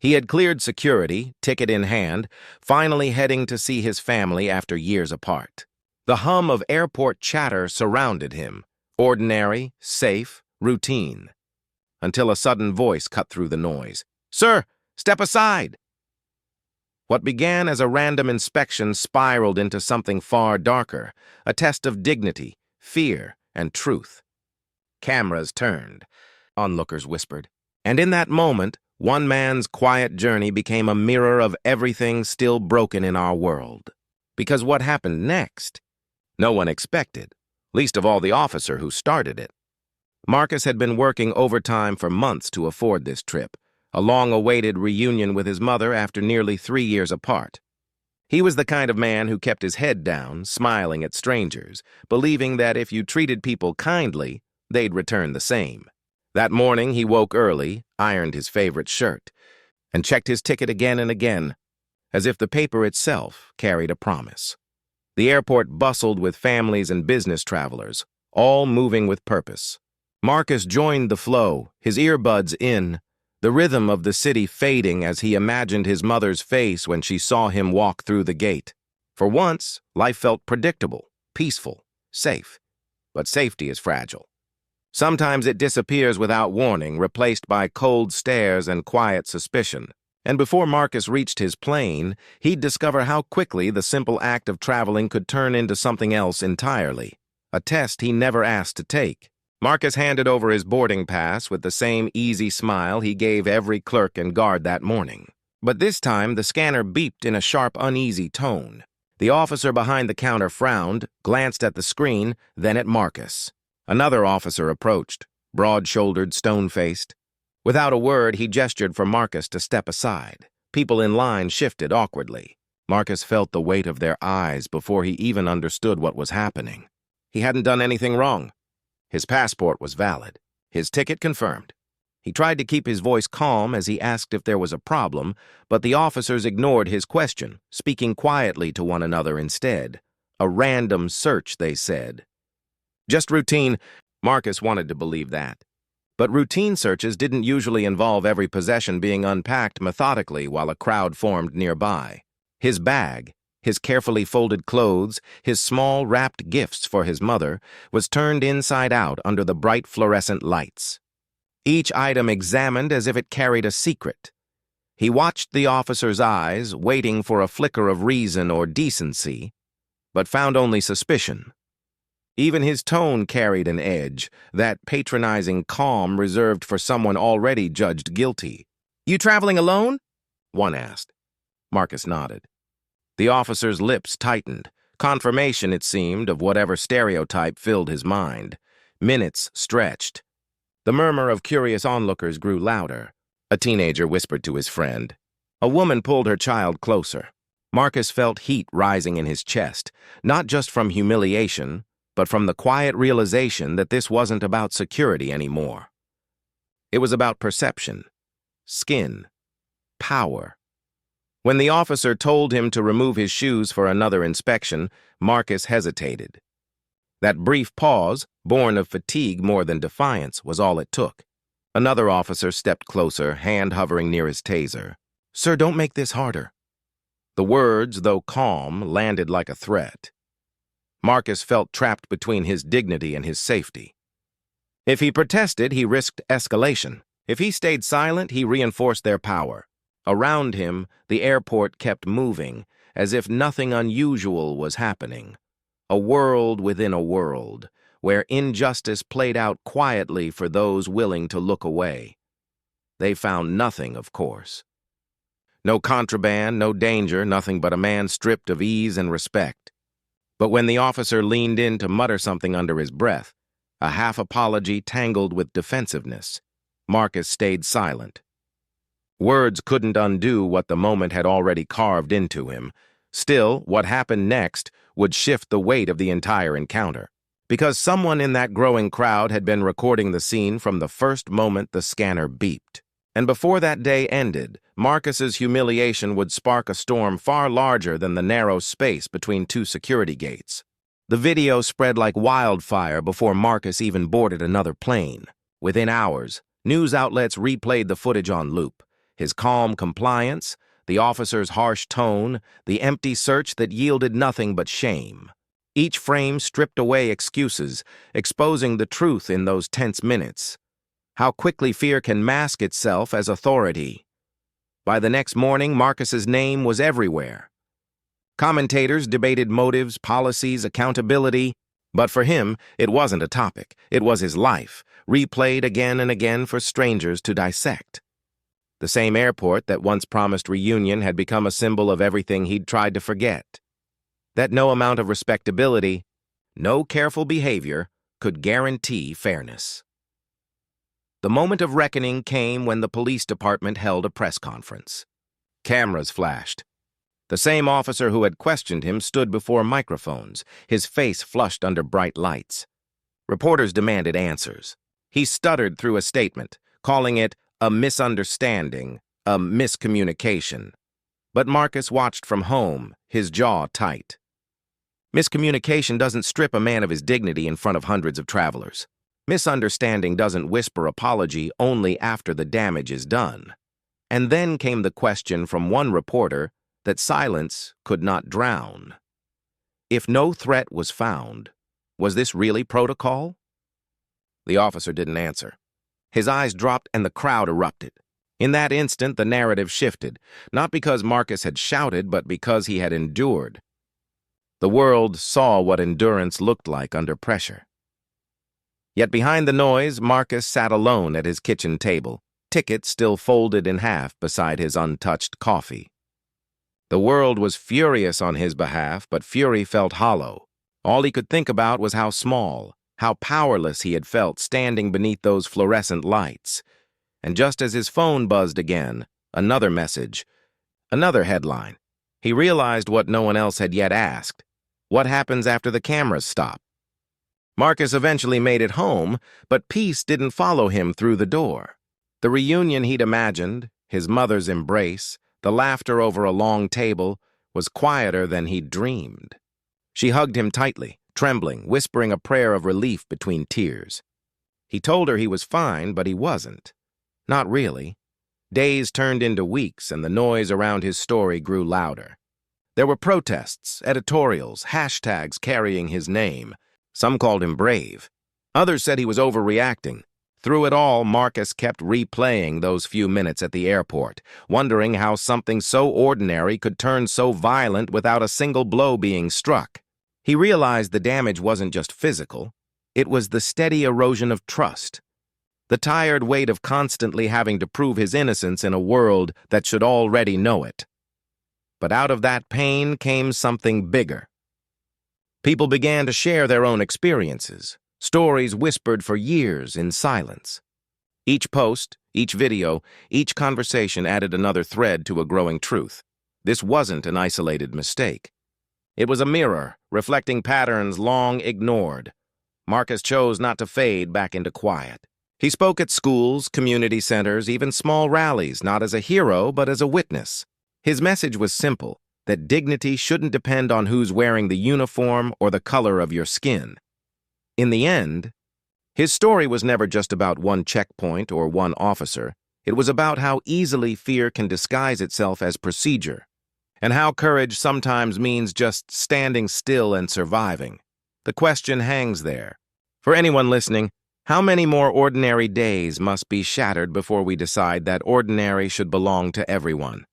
He had cleared security, ticket in hand, finally heading to see his family after years apart. The hum of airport chatter surrounded him, ordinary, safe, routine, until a sudden voice cut through the noise. "Sir, step aside!" What began as a random inspection spiraled into something far darker, a test of dignity, fear, and truth. Cameras turned, onlookers whispered, and in that moment, one man's quiet journey became a mirror of everything still broken in our world. Because what happened next, no one expected, least of all the officer who started it. Marcus had been working overtime for months to afford this trip, a long-awaited reunion with his mother after nearly 3 years apart. He was the kind of man who kept his head down, smiling at strangers, believing that if you treated people kindly, they'd return the same. That morning, he woke early, ironed his favorite shirt, and checked his ticket again and again, as if the paper itself carried a promise. The airport bustled with families and business travelers, all moving with purpose. Marcus joined the flow, his earbuds in, the rhythm of the city fading as he imagined his mother's face when she saw him walk through the gate. For once, life felt predictable, peaceful, safe. But safety is fragile. Sometimes it disappears without warning, replaced by cold stares and quiet suspicion. And before Marcus reached his plane, he'd discover how quickly the simple act of traveling could turn into something else entirely, a test he never asked to take. Marcus handed over his boarding pass with the same easy smile he gave every clerk and guard that morning. But this time, the scanner beeped in a sharp, uneasy tone. The officer behind the counter frowned, glanced at the screen, then at Marcus. Another officer approached, broad-shouldered, stone-faced. Without a word, he gestured for Marcus to step aside. People in line shifted awkwardly. Marcus felt the weight of their eyes before he even understood what was happening. He hadn't done anything wrong. His passport was valid, his ticket confirmed. He tried to keep his voice calm as he asked if there was a problem, but the officers ignored his question, speaking quietly to one another instead. A random search, they said. Just routine. Marcus wanted to believe that. But routine searches didn't usually involve every possession being unpacked methodically while a crowd formed nearby. His bag, his carefully folded clothes, his small wrapped gifts for his mother, was turned inside out under the bright fluorescent lights. Each item examined as if it carried a secret. He watched the officer's eyes, waiting for a flicker of reason or decency, but found only suspicion. Even his tone carried an edge, that patronizing calm reserved for someone already judged guilty. "You traveling alone?" one asked. Marcus nodded. The officer's lips tightened, confirmation, it seemed, of whatever stereotype filled his mind. Minutes stretched. The murmur of curious onlookers grew louder. A teenager whispered to his friend. A woman pulled her child closer. Marcus felt heat rising in his chest, not just from humiliation, but from the quiet realization that this wasn't about security anymore. It was about perception, skin, power. When the officer told him to remove his shoes for another inspection, Marcus hesitated. That brief pause, born of fatigue more than defiance, was all it took. Another officer stepped closer, hand hovering near his taser. "Sir, don't make this harder." The words, though calm, landed like a threat. Marcus felt trapped between his dignity and his safety. If he protested, he risked escalation. If he stayed silent, he reinforced their power. Around him, the airport kept moving, as if nothing unusual was happening. A world within a world, where injustice played out quietly for those willing to look away. They found nothing, of course. No contraband, no danger, nothing but a man stripped of ease and respect. But when the officer leaned in to mutter something under his breath, a half-apology tangled with defensiveness, Marcus stayed silent. Words couldn't undo what the moment had already carved into him. Still, what happened next would shift the weight of the entire encounter. Because someone in that growing crowd had been recording the scene from the first moment the scanner beeped. And before that day ended, Marcus's humiliation would spark a storm far larger than the narrow space between two security gates. The video spread like wildfire before Marcus even boarded another plane. Within hours, news outlets replayed the footage on loop. his calm compliance, the officer's harsh tone, the empty search that yielded nothing but shame. Each frame stripped away excuses, exposing the truth in those tense minutes. How quickly fear can mask itself as authority. By the next morning, Marcus's name was everywhere. Commentators debated motives, policies, accountability, but for him, it wasn't a topic. It was his life, replayed again and again for strangers to dissect. The same airport that once promised reunion had become a symbol of everything he'd tried to forget. That no amount of respectability, no careful behavior, could guarantee fairness. The moment of reckoning came when the police department held a press conference. Cameras flashed. The same officer who had questioned him stood before microphones, his face flushed under bright lights. Reporters demanded answers. He stuttered through a statement, calling it a misunderstanding, a miscommunication. But Marcus watched from home, his jaw tight. Miscommunication doesn't strip a man of his dignity in front of hundreds of travelers. Misunderstanding doesn't whisper apology only after the damage is done. And then came the question from one reporter that silence could not drown. If no threat was found, was this really protocol? The officer didn't answer. His eyes dropped and the crowd erupted. In that instant, the narrative shifted, not because Marcus had shouted, but because he had endured. The world saw what endurance looked like under pressure. Yet behind the noise, Marcus sat alone at his kitchen table, ticket still folded in half beside his untouched coffee. The world was furious on his behalf, but fury felt hollow. All he could think about was how small, how powerless he had felt standing beneath those fluorescent lights. And just as his phone buzzed again, another message, another headline. He realized what no one else had yet asked. What happens after the cameras stop? Marcus eventually made it home, but peace didn't follow him through the door. The reunion he'd imagined, his mother's embrace, the laughter over a long table, was quieter than he'd dreamed. She hugged him tightly, trembling, whispering a prayer of relief between tears. He told her he was fine, but he wasn't. Not really. Days turned into weeks, and the noise around his story grew louder. There were protests, editorials, hashtags carrying his name. Some called him brave. Others said he was overreacting. Through it all, Marcus kept replaying those few minutes at the airport, wondering how something so ordinary could turn so violent without a single blow being struck. He realized the damage wasn't just physical. It was the steady erosion of trust. The tired weight of constantly having to prove his innocence in a world that should already know it. But out of that pain came something bigger. People began to share their own experiences, stories whispered for years in silence. Each post, each video, each conversation added another thread to a growing truth. This wasn't an isolated mistake. It was a mirror, reflecting patterns long ignored. Marcus chose not to fade back into quiet. He spoke at schools, community centers, even small rallies, not as a hero, but as a witness. His message was simple, that dignity shouldn't depend on who's wearing the uniform or the color of your skin. In the end, his story was never just about one checkpoint or one officer. It was about how easily fear can disguise itself as procedure, and how courage sometimes means just standing still and surviving. The question hangs there. For anyone listening, how many more ordinary days must be shattered before we decide that ordinary should belong to everyone?